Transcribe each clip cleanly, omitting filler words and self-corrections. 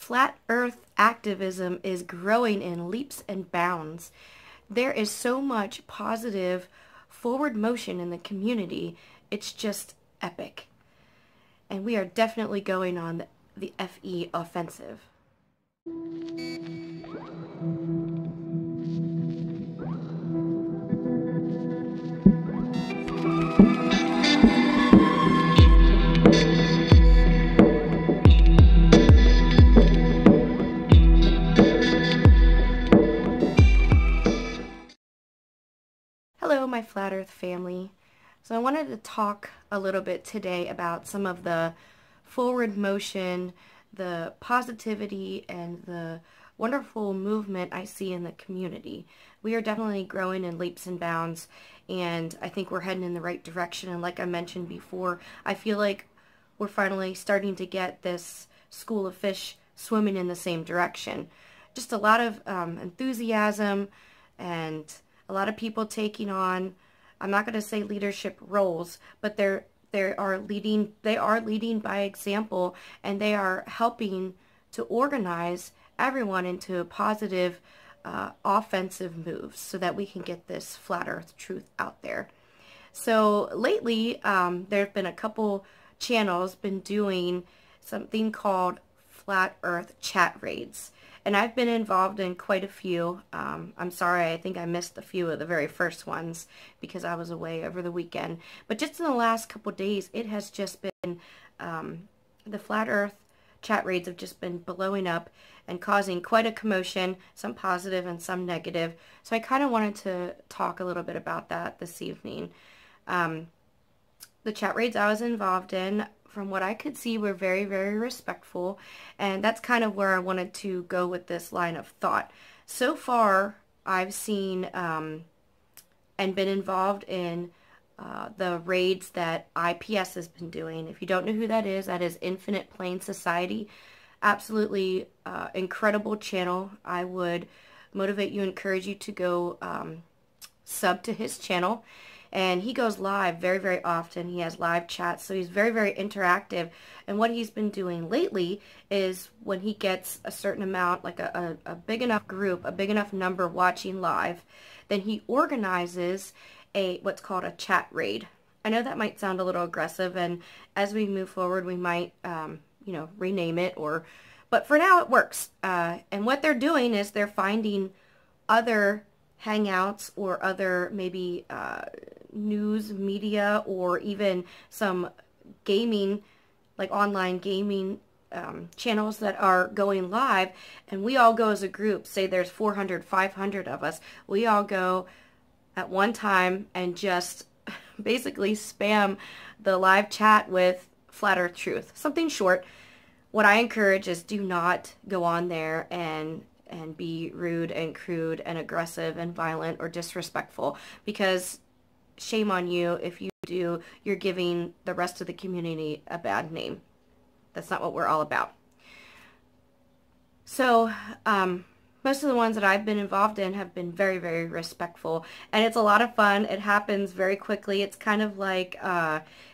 Flat Earth activism is growing in leaps and bounds. There is so much positive forward motion in the community. It's just epic. And we are definitely going on the FE offensive. Hello, my Flat Earth family. So I wanted to talk a little bit today about some of the forward motion, the positivity, and the wonderful movement I see in the community. We are definitely growing in leaps and bounds, and I think we're heading in the right direction. And like I mentioned before, I feel like we're finally starting to get this school of fish swimming in the same direction. Just a lot of enthusiasm and a lot of people taking on, I'm not going to say leadership roles, but they are leading by example, and they are helping to organize everyone into positive offensive moves so that we can get this flat earth truth out there. So lately there have been a couple channels been doing something called flat earth chat raids. And I've been involved in quite a few. I'm sorry, I think I missed a few of the very first ones because I was away over the weekend. But just in the last couple days, it has just been, the Flat Earth chat raids have just been blowing up and causing quite a commotion, some positive and some negative. So I kind of wanted to talk a little bit about that this evening. The chat raids I was involved in, from what I could see, were very, very respectful, and that's kind of where I wanted to go with this line of thought. So far, I've seen and been involved in the raids that IPS has been doing. If you don't know who that is Infinite Plane Society. Absolutely incredible channel. I would motivate you, encourage you to go sub to his channel. And he goes live very, very often. He has live chats, so he's very, very interactive. And what he's been doing lately is when he gets a certain amount, like a big enough group, a big enough number watching live, then he organizes what's called a chat raid. I know that might sound a little aggressive, and as we move forward, we might, you know, rename it, but for now it works. And what they're doing is they're finding other hangouts or other maybe news media or even some gaming, like online gaming channels that are going live, and we all go as a group. Say there's 400, 500 of us. We all go at one time and just basically spam the live chat with Flat Earth Truth. Something short. What I encourage is do not go on there and be rude and crude and aggressive and violent or disrespectful, because shame on you if you do. You're giving the rest of the community a bad name. That's not what we're all about. So most of the ones that I've been involved in have been very, very respectful, and it's a lot of fun. It happens very quickly. It's kind of like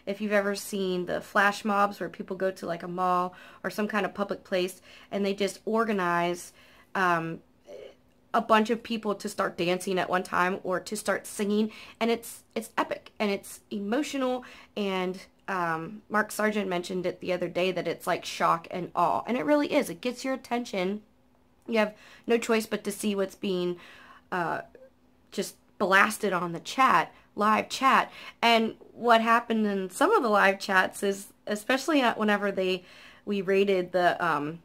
if you've ever seen the flash mobs where people go to like a mall or some kind of public place and they just organize a bunch of people to start dancing at one time or to start singing, and it's epic and it's emotional. And Mark Sargent mentioned it the other day that it's like shock and awe, and it really is. It gets your attention. You have no choice but to see what's being just blasted on the live chat. And what happened in some of the live chats is, especially whenever we rated the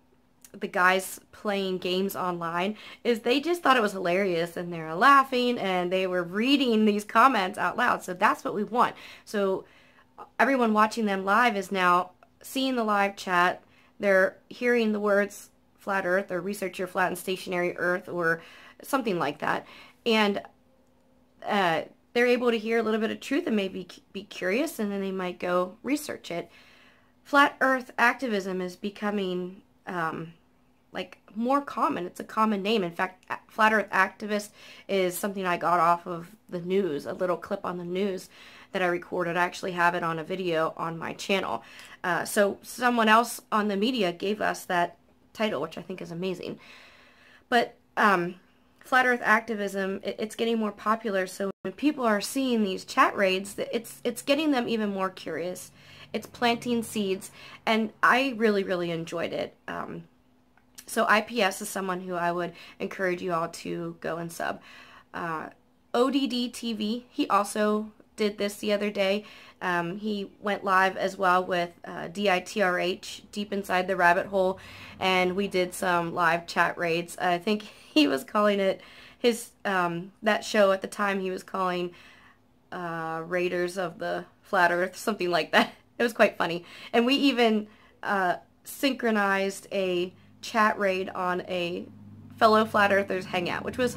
guys playing games online, is they just thought it was hilarious, and they were laughing and they were reading these comments out loud. So that's what we want. So everyone watching them live is now seeing the live chat. They're hearing the words flat earth or research your flat and stationary earth or something like that, and they're able to hear a little bit of truth and maybe be curious, and then they might go research it. Flat earth activism is becoming like more common. It's a common name. In fact, Flat Earth Activist is something I got off of the news, a little clip on the news that I recorded. I actually have it on a video on my channel. So someone else on the media gave us that title, which I think is amazing. But flat earth activism, it's getting more popular, so when people are seeing these chat raids, it's getting them even more curious. It's planting seeds, and I really, really enjoyed it. So IPS is someone who I would encourage you all to go and sub. ODD TV, he also did this the other day. He went live as well with DITRH, Deep Inside the Rabbit Hole, and we did some live chat raids. I think he was calling it his, that show at the time he was calling Raiders of the Flat Earth, something like that. It was quite funny. And we even synchronized a chat raid on a fellow Flat Earthers hangout, which was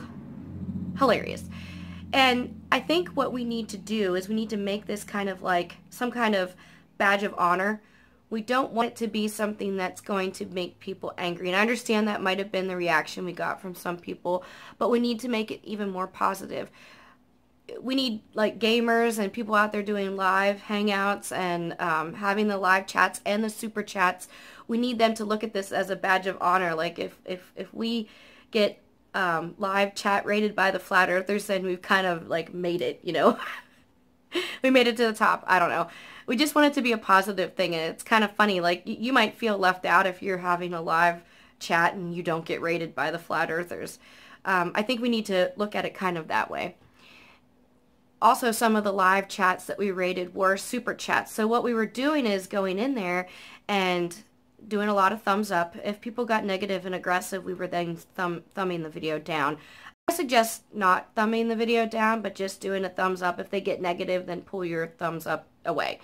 hilarious. And I think what we need to do is we need to make this kind of like some kind of badge of honor. We don't want it to be something that's going to make people angry. And I understand that might have been the reaction we got from some people, but we need to make it even more positive. We need like gamers and people out there doing live hangouts and having the live chats and the super chats. We need them to look at this as a badge of honor. Like if we get live chat rated by the Flat Earthers, then we've kind of like made it, you know. We made it to the top. I don't know. We just want it to be a positive thing, and it's kind of funny. Like you might feel left out if you're having a live chat and you don't get rated by the Flat Earthers. I think we need to look at it kind of that way. Also, some of the live chats that we rated were super chats. So what we were doing is going in there and doing a lot of thumbs up. If people got negative and aggressive, we were then thumbing the video down. I suggest not thumbing the video down, but just doing a thumbs up. If they get negative, then pull your thumbs up away.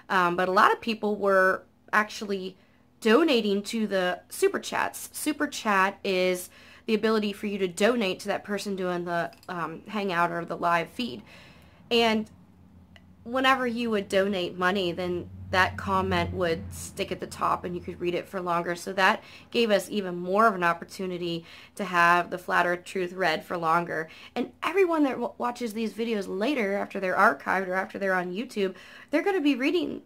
But a lot of people were actually donating to the super chats. Super chat is the ability for you to donate to that person doing the hangout or the live feed. And whenever you would donate money, then that comment would stick at the top and you could read it for longer. So that gave us even more of an opportunity to have the Flat Earth Truth read for longer. And everyone that watches these videos later, after they're archived or after they're on YouTube, they're going to be reading,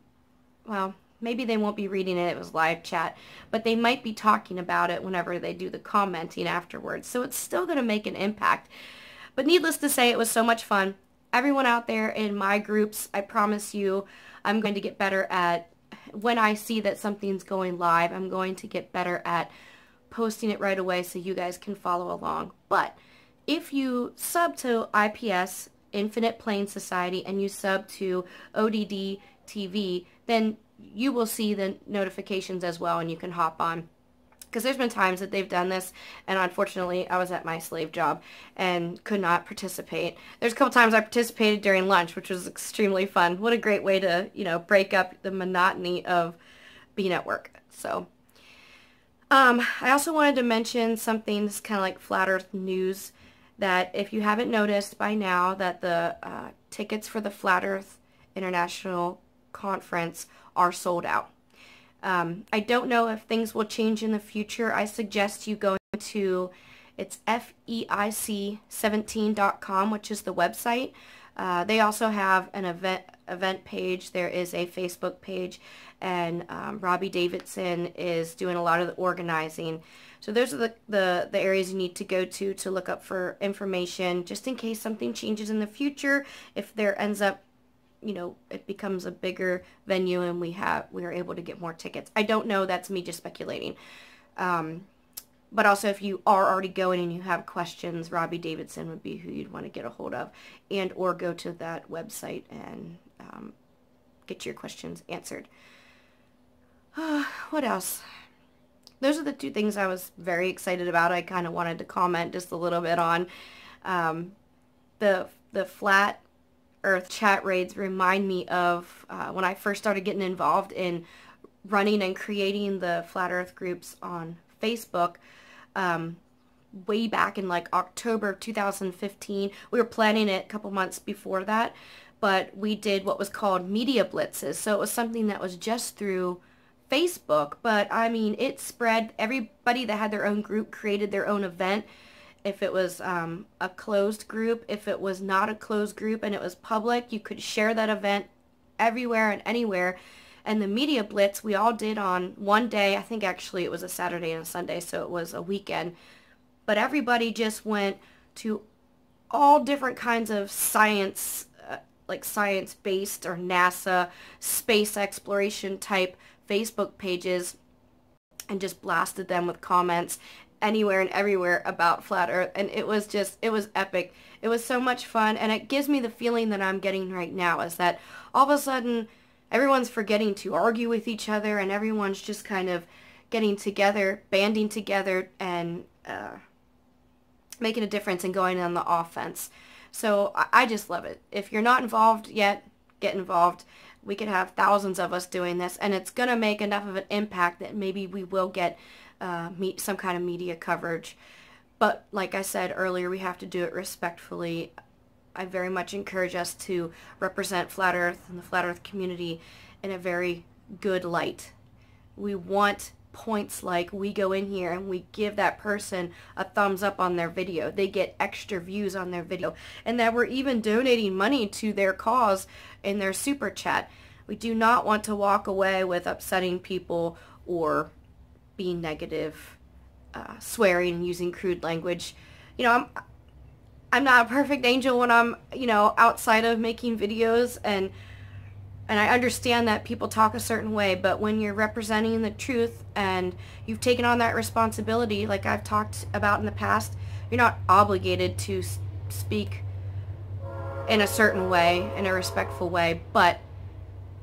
well, maybe they won't be reading it, it was live chat, but they might be talking about it whenever they do the commenting afterwards. So it's still going to make an impact. But needless to say, it was so much fun. Everyone out there in my groups, I promise you, I'm going to get better at, when I see that something's going live, I'm going to get better at posting it right away so you guys can follow along. But if you sub to IPS, Infinite Plane Society, and you sub to ODD TV, then you will see the notifications as well and you can hop on. Because there's been times that they've done this, and unfortunately, I was at my slave job and could not participate. There's a couple times I participated during lunch, which was extremely fun. What a great way to, you know, break up the monotony of being at work. So, I also wanted to mention something that's kind of like Flat Earth news, that if you haven't noticed by now that the tickets for the Flat Earth International Conference are sold out. I don't know if things will change in the future. I suggest you go to, it's FEIC17.com, which is the website. They also have an event page. There is a Facebook page, and Robbie Davidson is doing a lot of the organizing. So those are the areas you need to go to look up for information, just in case something changes in the future. If there ends up, you know, it becomes a bigger venue and we are able to get more tickets. I don't know, that's me just speculating. But also if you are already going and you have questions, Robbie Davidson would be who you'd want to get a hold of, and or go to that website and get your questions answered. What else? Those are the two things I was very excited about. I kind of wanted to comment just a little bit on. The Flat Earth chat raids remind me of when I first started getting involved in running and creating the Flat Earth groups on Facebook way back in like October of 2015. We were planning it a couple months before that, but we did what was called media blitzes. So it was something that was just through Facebook, but I mean, it spread. Everybody that had their own group created their own event. If it was a closed group, if it was not a closed group and it was public, you could share that event everywhere and anywhere. And the media blitz we all did on one day. I think actually it was a Saturday and a Sunday, so it was a weekend. But everybody just went to all different kinds of science, like science-based or NASA space exploration type Facebook pages, and just blasted them with comments anywhere and everywhere about Flat Earth. And it was epic. It was so much fun, and it gives me the feeling that I'm getting right now, is that all of a sudden everyone's forgetting to argue with each other, and everyone's just kind of getting together, banding together, and making a difference and going on the offense. So I just love it. If you're not involved yet, get involved. We could have thousands of us doing this, and it's going to make enough of an impact that maybe we will get some kind of media coverage. But like I said earlier, we have to do it respectfully. I very much encourage us to represent Flat Earth and the Flat Earth community in a very good light. We want points like we go in here and we give that person a thumbs up on their video. They get extra views on their video, and that we're even donating money to their cause in their super chat. We do not want to walk away with upsetting people or being negative, swearing and using crude language. You know, I'm not a perfect angel when I'm, you know, outside of making videos, and I understand that people talk a certain way, but when you're representing the truth and you've taken on that responsibility, like I've talked about in the past, you're not obligated to speak in a certain way, in a respectful way. But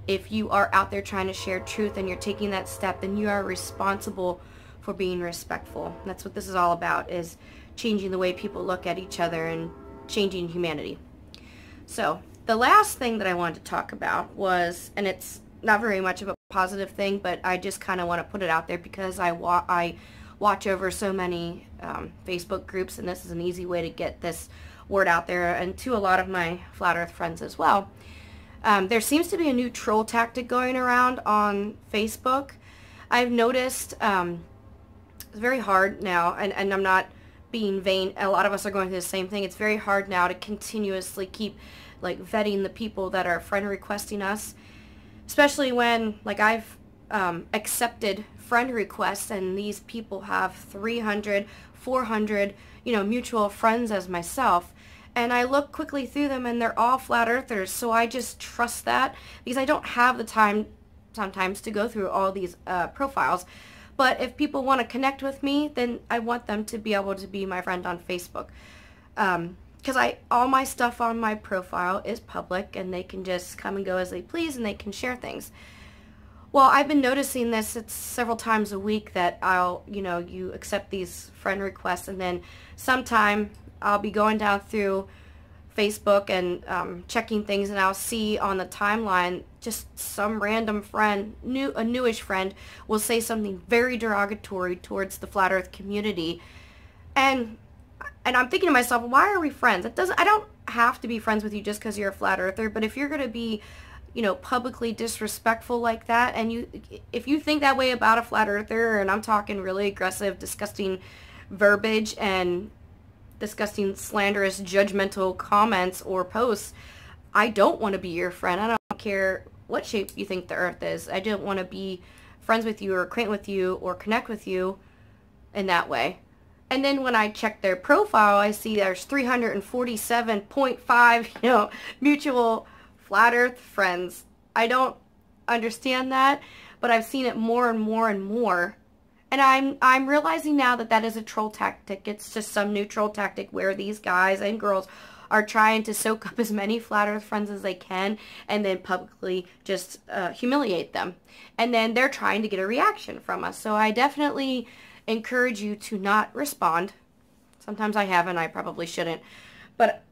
if you are out there trying to share truth and you're taking that step, then you are responsible for being respectful. And that's what this is all about, is changing the way people look at each other and changing humanity. So the last thing that I wanted to talk about was, and it's not very much of a positive thing, but I just kind of want to put it out there because I watch over so many Facebook groups, and this is an easy way to get this word out there, and to a lot of my Flat Earth friends as well. There seems to be a new troll tactic going around on Facebook. I've noticed it's very hard now, and I'm not being vain. A lot of us are going through the same thing. It's very hard now to continuously keep like vetting the people that are friend requesting us, especially when like I've accepted friend requests and these people have 300, 400, you know, mutual friends as myself, and I look quickly through them and they're all Flat Earthers, so I just trust that because I don't have the time sometimes to go through all these profiles. But if people want to connect with me, then I want them to be able to be my friend on Facebook. Because all my stuff on my profile is public, and they can just come and go as they please, and they can share things. Well, I've been noticing this, it's several times a week that you accept these friend requests, and then sometime I'll be going down through Facebook and checking things, and I'll see on the timeline just some random friend, a newish friend, will say something very derogatory towards the Flat Earth community, and I'm thinking to myself, why are we friends? I don't have to be friends with you just because you're a Flat Earther, but if you're going to be, you know, publicly disrespectful like that, and if you think that way about a Flat Earther, and I'm talking really aggressive, disgusting verbiage and disgusting, slanderous, judgmental comments or posts, I don't want to be your friend. I don't care what shape you think the Earth is. I don't want to be friends with you or acquaint with you or connect with you in that way. And then when I check their profile, I see there's 347.5, mutual Flat Earth friends. I don't understand that, but I've seen it more and more and more. And I'm realizing now that that is a troll tactic. It's just some new troll tactic where these guys and girls are trying to soak up as many Flat Earth friends as they can and then publicly just humiliate them. And then they're trying to get a reaction from us. So I definitely encourage you to not respond. Sometimes I have, and I probably shouldn't.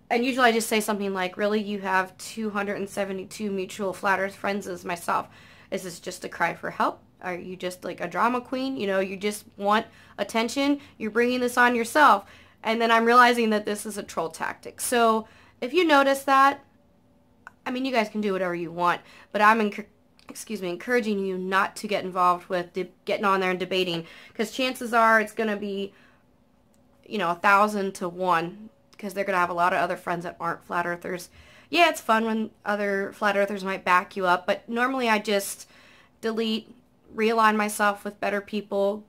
And usually I just say something like, really, you have 272 mutual Flat Earth friends as myself. Is this just a cry for help? Are you just like a drama queen? You just want attention? You're bringing this on yourself. And then I'm realizing that this is a troll tactic. So if you notice that, I mean, you guys can do whatever you want, but I'm encouraging you not to get involved with getting on there and debating, because chances are it's going to be, 1,000 to 1, because they're going to have a lot of other friends that aren't Flat Earthers. Yeah, it's fun when other Flat Earthers might back you up, but normally I just delete, realign myself with better people,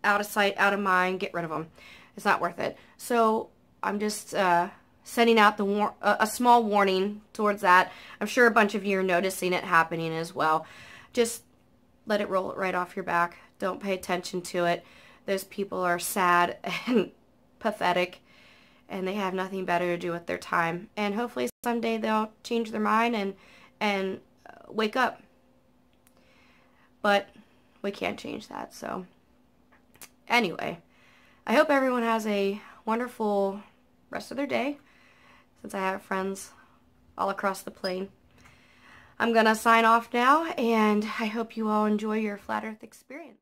out of sight, out of mind, get rid of them. It's not worth it. So I'm just sending out a small warning towards that. I'm sure a bunch of you are noticing it happening as well. Just let it roll right off your back. Don't pay attention to it. Those people are sad and pathetic, and they have nothing better to do with their time. And hopefully someday they'll change their mind and wake up. But we can't change that. So anyway, I hope everyone has a wonderful rest of their day, since I have friends all across the plane. I'm gonna sign off now, and I hope you all enjoy your Flat Earth experience.